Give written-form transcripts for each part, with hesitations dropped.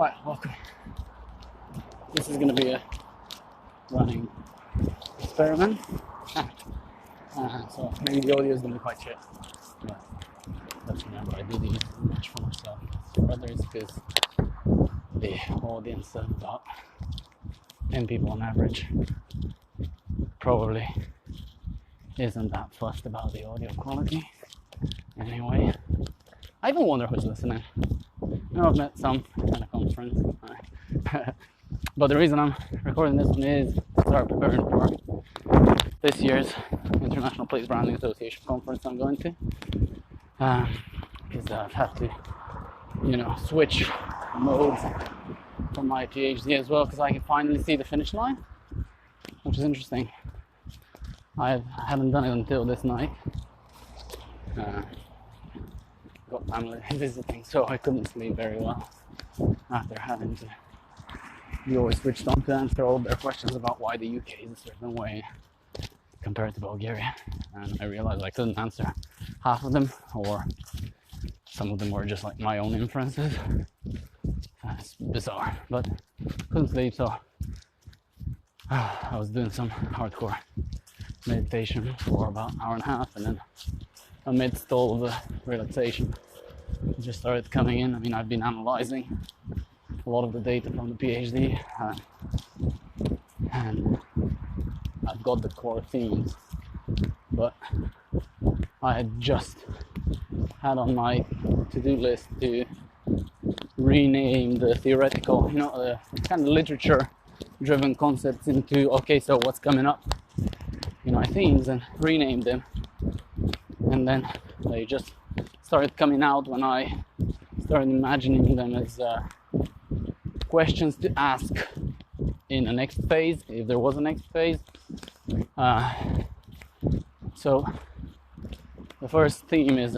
Right, welcome. This is going to be a running experiment. So maybe the audio is going to be quite shit. But let's remember, I do these much for myself. Whether it's because the audience of about 10 people on average probably isn't that fussed about the audio quality. Anyway, I even wonder who's listening. I've met some at a conference. But the reason I'm recording this one is to start preparing for this year's International Place Branding Association conference I'm going to. Because I've had to, switch modes for my PhD as well, because I can finally see the finish line, which is interesting. I haven't done it until this night. Got family visiting, so I couldn't sleep very well after having to be always switched on to answer all their questions about why the UK is a certain way compared to Bulgaria. And I realized I couldn't answer half of them, or some of them were just like my own inferences. It's bizarre, but couldn't sleep, so I was doing some hardcore meditation for about an hour and a half, and then amidst all the relaxation, it just started coming in. I mean, I've been analyzing a lot of the data from the PhD, and I've got the core themes, but I had just had on my to-do list to rename the theoretical, the kind of literature-driven concepts into, okay, so what's coming up, my themes, and rename them. And then they just started coming out when I started imagining them as questions to ask in the next phase, if there was a next phase. So the first theme is,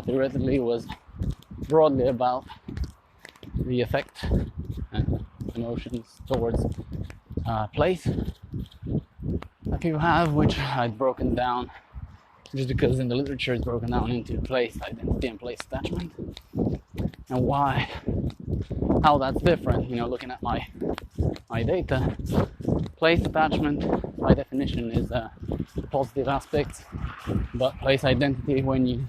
theoretically, was broadly about the effect and emotions towards place that people have, which I'd broken down just because in the literature it's broken down into place identity and place attachment, and how that's different. Looking at my data, place attachment by definition is the positive aspects, but place identity, when you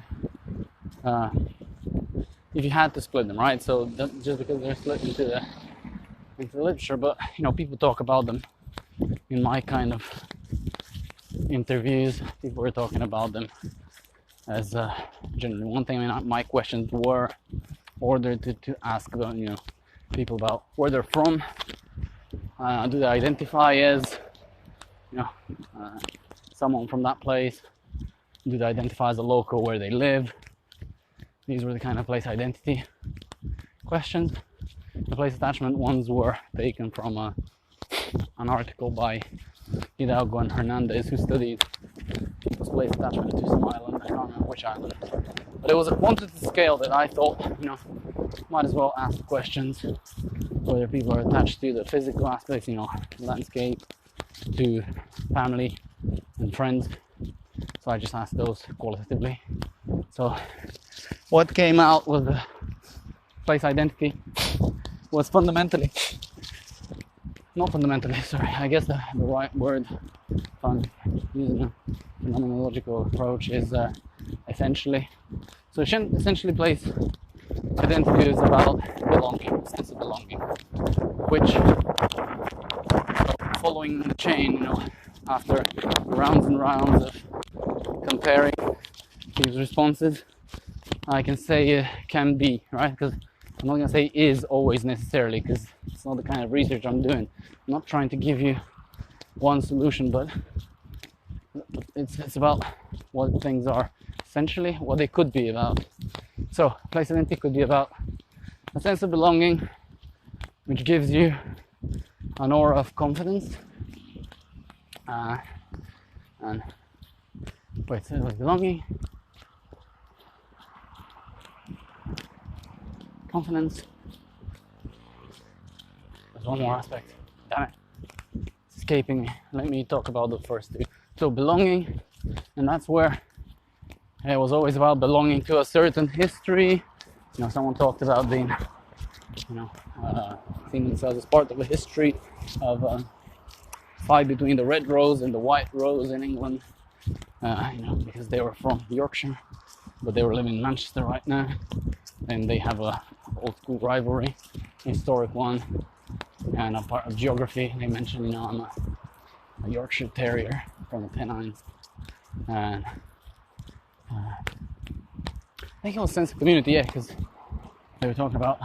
if you had to split them, right? So just because they're split into the literature, but people talk about them in my kind of interviews. People were talking about them as generally one thing. I mean, my questions were ordered to ask about, people about where they're from. Do they identify as, someone from that place? Do they identify as a local where they live? These were the kind of place identity questions. The place attachment ones were taken from an article by Hidalgo and Hernandez, who studied people's place attachment to some island. I can't remember which island. But it was a quantity scale that I thought, might as well ask the questions whether people are attached to the physical aspects, landscape, to family and friends. So I just asked those qualitatively. So what came out with the place identity was I guess the right word, if I'm using a phenomenological approach, is essentially. So essentially place identity is about belonging, sense of belonging, which, following the chain, after rounds and rounds of comparing these responses, I can say can be, right? Because I'm not going to say is always necessarily, because it's not the kind of research I'm doing. I'm not trying to give you one solution, but it's about what things are essentially, what they could be about. So place identity could be about a sense of belonging, which gives you an aura of confidence, and sense of belonging, confidence. There's one more aspect. Damn it, it's escaping me. Let me talk about the first two. So belonging, and that's where it was always about belonging to a certain history. Someone talked about being seeing themselves as part of a history of a fight between the Red Rose and the White Rose in England, because they were from Yorkshire, but they were living in Manchester right now, and they have a old school rivalry, historic one, and a part of geography. They mentioned, I'm a Yorkshire Terrier from the Pennines, and I think it was a sense of community, yeah, because they were talking about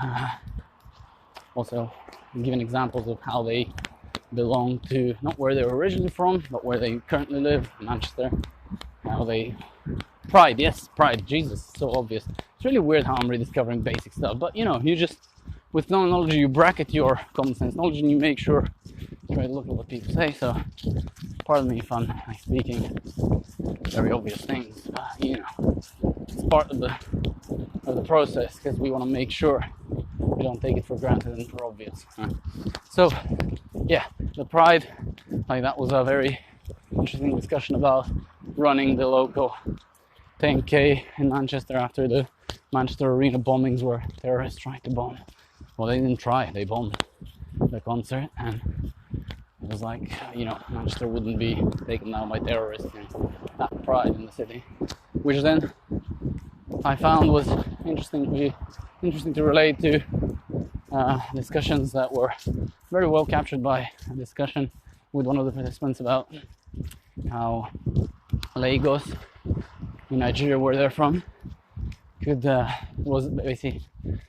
also giving examples of how they belong to not where they were originally from, but where they currently live, Manchester. How they pride, Jesus, so obvious. It's really weird how I'm rediscovering basic stuff, but you just, with no knowledge, you bracket your common sense knowledge and you make sure you try to look at what people say. So pardon me if I'm speaking very obvious things, it's part of the process, because we want to make sure we don't take it for granted and for obvious. So yeah, the pride, that was a very interesting discussion about running the local 10k in Manchester after the Manchester Arena bombings, where terrorists tried to bomb. Well, they didn't try, they bombed the concert, and it was like, Manchester wouldn't be taken down by terrorists, and that pride in the city, which then I found was interesting to relate to discussions that were very well captured by a discussion with one of the participants about how Lagos in Nigeria, where they're from, was basically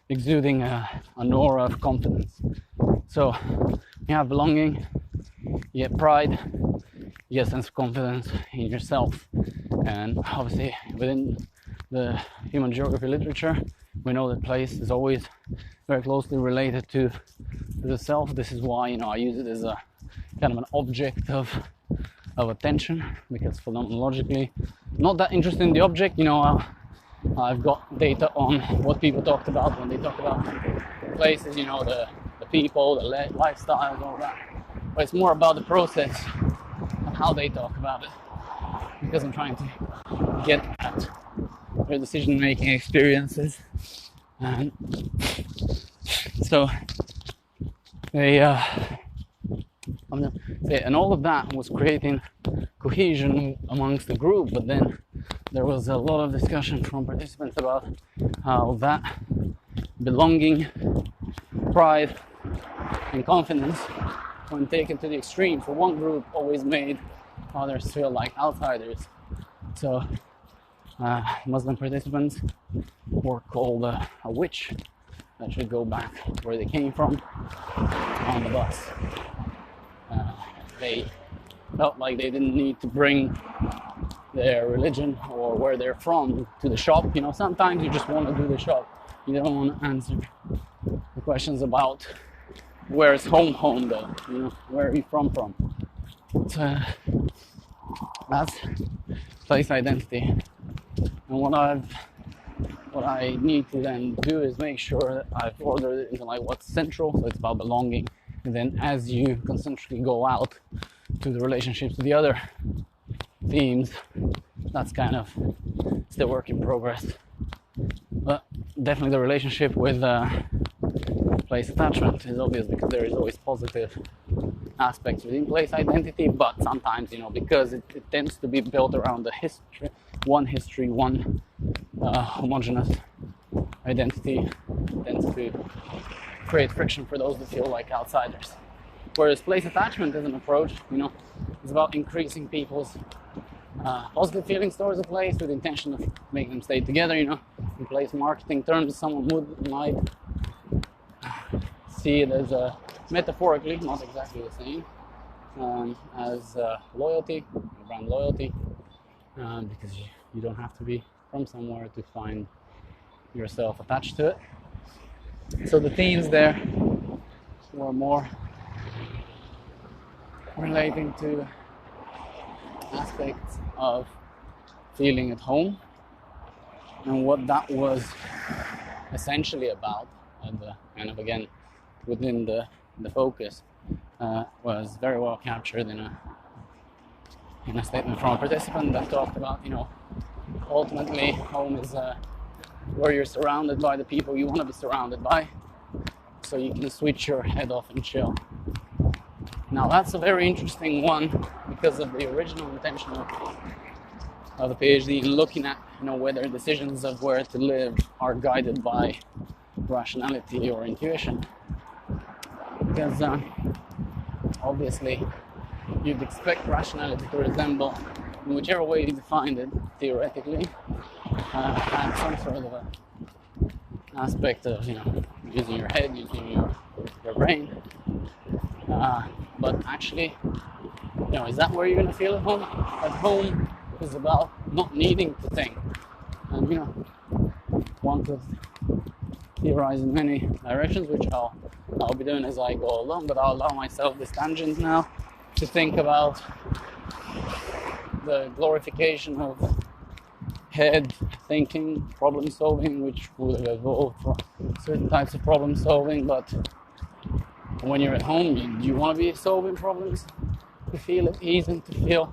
exuding an aura of confidence. So you have belonging, you get pride, you get a sense of confidence in yourself, and obviously within the human geography literature, we know that place is always very closely related to the self. This is why I use it as a kind of an object of attention, because phenomenologically, not that interested in the object. I've got data on what people talked about when they talk about places. The people, the lifestyles, all that. But it's more about the process and how they talk about it, because I'm trying to get at their decision-making experiences. And so they, and all of that was creating cohesion amongst the group. But then there was a lot of discussion from participants about how that belonging, pride, and confidence, when taken to the extreme for one group, always made others feel like outsiders. So Muslim participants were called a witch that should go back where they came from on the bus. They felt like they didn't need to bring their religion or where they're from to the shop. Sometimes you just want to do the shop. You don't want to answer the questions about where is home though. Where are you from? That's place identity. And what I need to then do is make sure that I've ordered it into what's central. So it's about belonging. And then as you concentrically go out to the relationships to the other themes, that's kind of still work in progress. But definitely the relationship with place attachment is obvious, because there is always positive aspects within place identity, but sometimes, because it tends to be built around the one homogeneous identity, tends to create friction for those that feel like outsiders. Whereas place attachment as an approach, is about increasing people's positive feelings towards a place with the intention of making them stay together. In place marketing terms, someone might see it as metaphorically, not exactly the same, as loyalty, brand loyalty, because you don't have to be from somewhere to find yourself attached to it. So the themes there were more relating to aspects of feeling at home, and what that was essentially about, and kind of again within the focus was very well captured in a statement from a participant that talked about, ultimately home is where you're surrounded by the people you want to be surrounded by. so you can switch your head off and chill. Now that's a very interesting one because of the original intention of the PhD, looking at whether decisions of where to live are guided by rationality or intuition. Because obviously you'd expect rationality to resemble, in whichever way you defined it, theoretically, have some sort of a aspect of using your head, using your brain. But actually, is that where you're going to feel at home? At home is about not needing to think. And one could theorize in many directions, which I'll be doing as I go along, but I'll allow myself this tangent now to think about the glorification of head thinking, problem solving, which would have evolved for certain types of problem solving. But when you're at home, you want to be solving problems, to feel at ease and to feel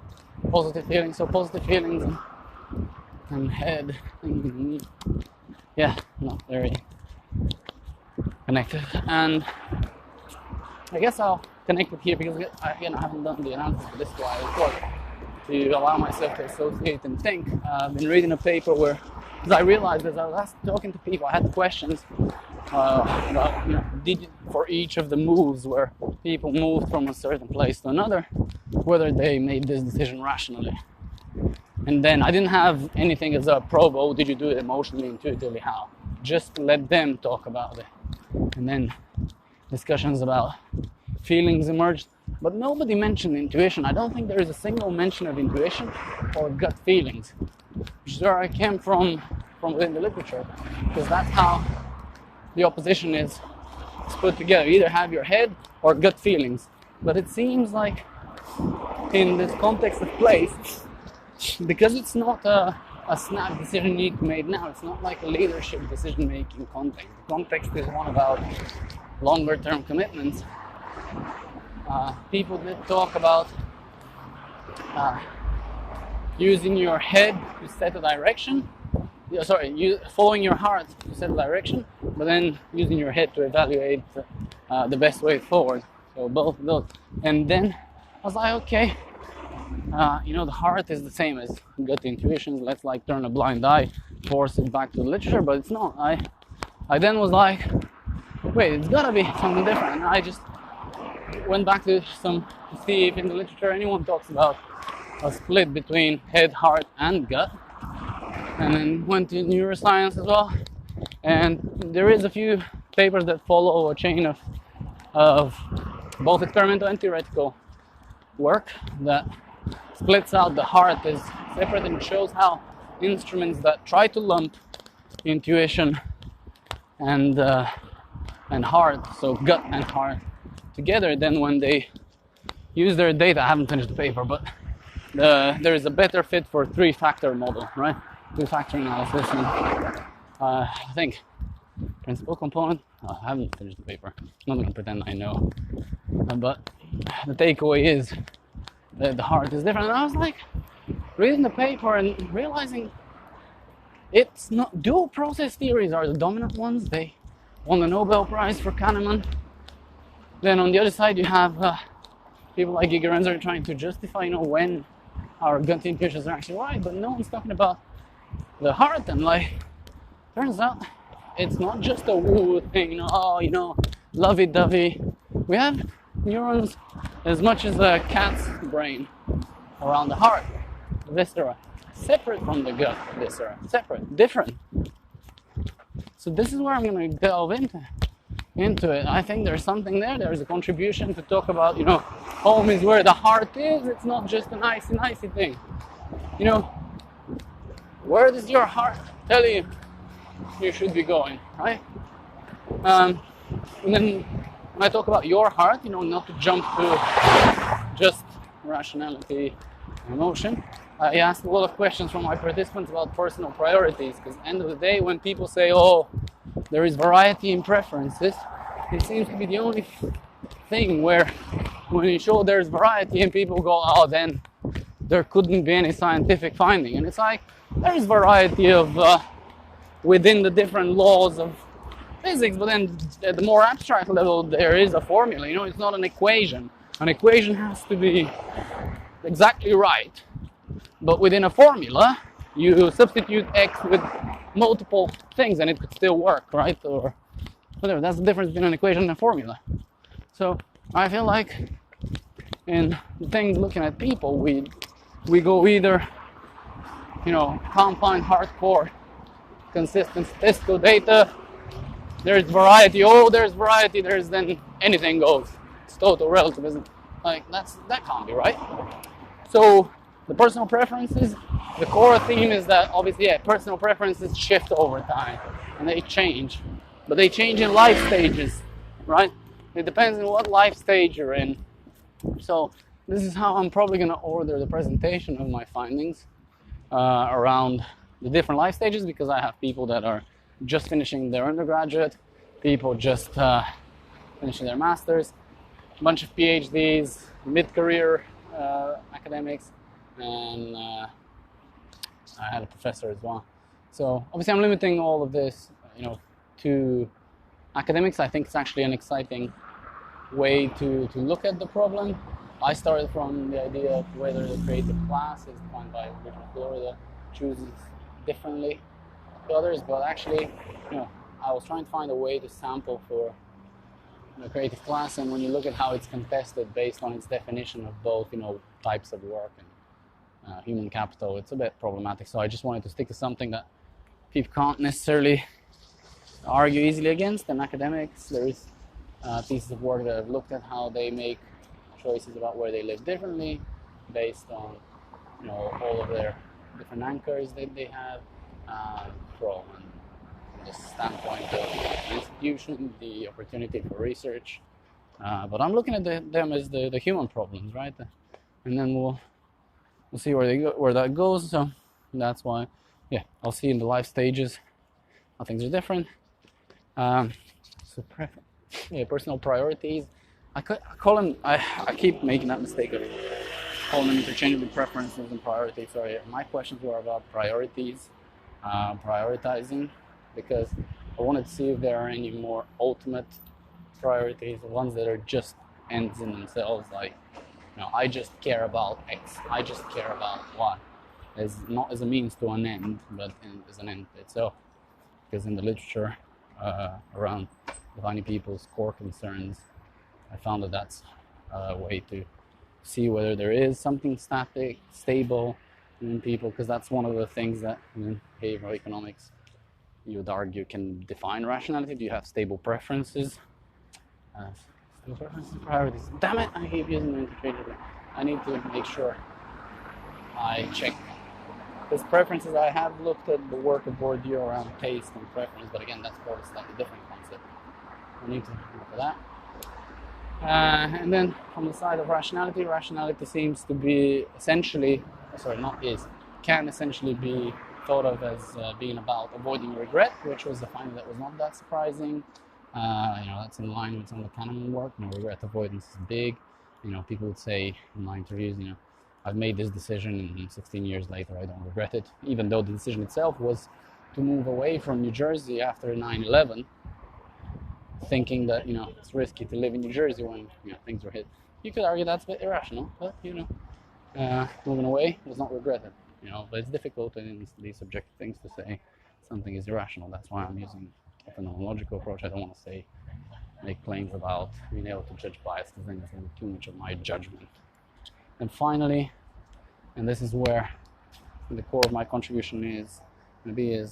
positive feelings. So positive feelings and head thinking, not very connected. And I guess I'll connect it here because again I haven't done the analysis for this while to allow myself to associate and think. I've been reading a paper where, because I realized as I was talking to people, I had questions about for each of the moves where people moved from a certain place to another, whether they made this decision rationally. And then I didn't have anything as a probe. Oh, did you do it emotionally, intuitively? How? Just let them talk about it. And then discussions about feelings emerged, but nobody mentioned intuition. I don't think there is a single mention of intuition or gut feelings, which is where I came from within the literature, because that's how the opposition is put together. You either have your head or gut feelings. But it seems like in this context of place, because it's not a snap decision need to be made now, it's not like a leadership decision-making context. The context is one about longer-term commitments. People did talk about using your head to set a direction. Following your heart to set a direction, but then using your head to evaluate the best way forward. So both of those. And then I was like, okay, the heart is the same as gut intuitions. Let's turn a blind eye, force it back to the literature, but it's not. I then was like, wait, it's gotta be something different. And I just went back to see if in the literature anyone talks about a split between head, heart, and gut. And then went to neuroscience as well. And there is a few papers that follow a chain of both experimental and theoretical work that splits out the heart as separate and shows how instruments that try to lump intuition and heart, so gut and heart together, then when they use their data, I haven't finished the paper, but there is a better fit for three-factor model, right? Two-factor analysis, and I think principal component. I haven't finished the paper. I'm not going to pretend I know, but the takeaway is that the heart is different. And I was reading the paper and realizing it's not. Dual process theories are the dominant ones. They won the Nobel Prize for Kahneman. Then on the other side, you have people like Giger Renzer trying to justify, when our gut intuitions are actually right, but no one's talking about the heart. And turns out it's not just a woo thing, lovey-dovey. We have neurons as much as a cat's brain around the heart, the viscera, separate from the gut viscera, separate, different. So this is where I'm going to delve into it. I think there's something there. There's a contribution to talk about, home is where the heart is. It's not just an nicey thing. Where does your heart tell you should be going, right? And then when I talk about your heart, not to jump to just rationality and emotion, I asked a lot of questions from my participants about personal priorities, because at the end of the day, when people say, oh, there is variety in preferences, it seems to be the only thing where when you show there's variety and people go, oh, then there couldn't be any scientific finding. And it's there is variety of within the different laws of, physics, but then at the more abstract level, there is a formula. It's not an equation. An equation has to be exactly right. But within a formula, you substitute x with multiple things and it could still work, right? Or whatever. That's the difference between an equation and a formula. So I feel like in things looking at people, we go either, compound, hardcore, consistent statistical data. There's variety. There's variety. There's then anything goes. It's total relativism. That can't be right. So the personal preferences, the core theme is that obviously, personal preferences shift over time and they change, but they change in life stages, right? It depends on what life stage you're in. So this is how I'm probably going to order the presentation of my findings around the different life stages, because I have people that are just finishing their undergraduate, people just finishing their masters, a bunch of PhDs, mid-career academics, and I had a professor as well. So obviously I'm limiting all of this, to academics. I think it's actually an exciting way to look at the problem. I started from the idea of whether the creative class is defined by regional Florida chooses differently to others, but actually, I was trying to find a way to sample for the creative class, and when you look at how it's contested based on its definition of both, types of work and human capital, it's a bit problematic. So I just wanted to stick to something that people can't necessarily argue easily against. And academics, there is pieces of work that have looked at how they make choices about where they live differently based on, all of their different anchors that they have from the standpoint of the institution, the opportunity for research. But I'm looking at them as the human problems, right? And then we'll see where that goes. So that's why, I'll see in the life stages how things are different. Personal priorities. I call them. I keep making that mistake of calling them interchangeably preferences and priorities. Sorry, my questions were about priorities, prioritizing, because I wanted to see if there are any more ultimate priorities, the ones that are just ends in themselves, like, I just care about X, I just care about Y, as not as a means to an end, but as an end itself. Because in the literature around defining people's core concerns, I found that that's a way to see whether there is something static, stable in people, because that's one of the things that in behavioral economics you would argue can define rationality. Do you have stable preferences? Stable preferences and priorities. Damn it, I keep using them interchangeably. I need to make sure I check. Because preferences, I have looked at the work of Bourdieu around taste and preference, but again, that's probably a slightly different concept. I need to look at that. And then from the side of rationality, rationality seems to be essentially, can essentially be thought of as being about avoiding regret, which was a finding that was not that surprising. That's in line with some of the Kahneman work. Regret avoidance is big. People would say in my interviews, I've made this decision and 16 years later I don't regret it, even though the decision itself was to move away from New Jersey after 9/11, thinking that it's risky to live in New Jersey when things were hit. You could argue that's a bit irrational, but moving away was not regretted. But it's difficult in these subjective things to say something is irrational. That's why I'm using a phenomenological approach. I don't want to make claims about being able to judge bias, because then it's going to be too much of my judgment. And finally, and this is where the core of my contribution is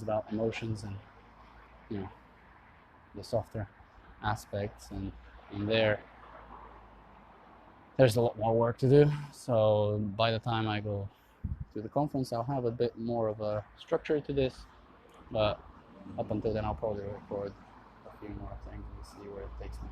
about emotions and the softer aspects, and there's a lot more work to do. So by the time I go to the conference, I'll have a bit more of a structure to this, but up until then I'll probably record a few more things and see where it takes me.